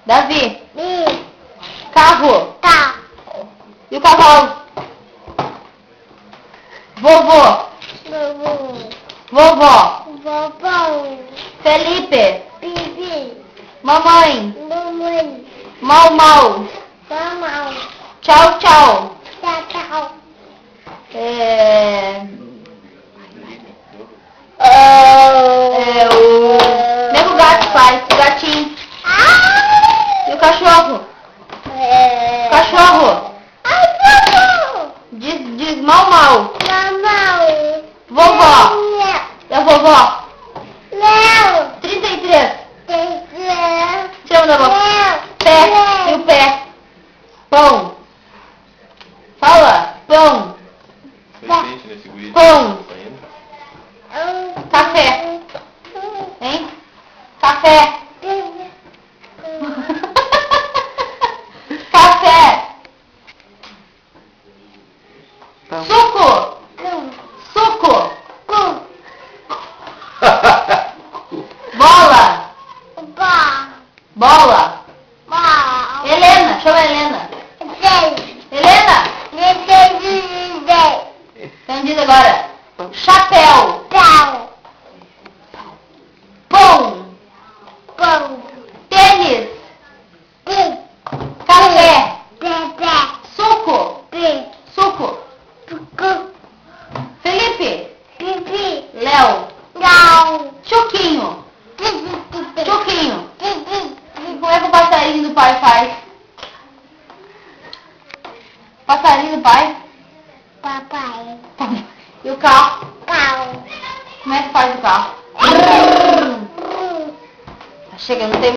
Davi. Bi. Carro. Tá. E o cavalo? Vovô. Vovô. Vovó. Vovô. Felipe. Bibi. Mamãe. Mamãe. Mau, mau. Mamão. Tchau, tchau. Tchau, tchau. O nego gato faz, o gatinho. E o cachorro? Cachorro. Ai, vovô. Diz mau, mau. Mamão. Vovó. E a vovó? Léo. 33. Léo. Chama da vovó. Pé. E o pé? Pão. Fala. Pão. Pão. Café. Hein? Café. Café. Suco. Suco. Bola. Bola. Helena. Chama a Helena. Helena. Então diz agora. Chapéu. Pão. Tênis. Café. Suco. Suco. Felipe. Léo. Chuquinho. Chuquinho. Como é que o passarinho do pai faz? Passarinho do pai? Papai. E o carro? Pau. Como é que faz o carro? Tá chegando, tem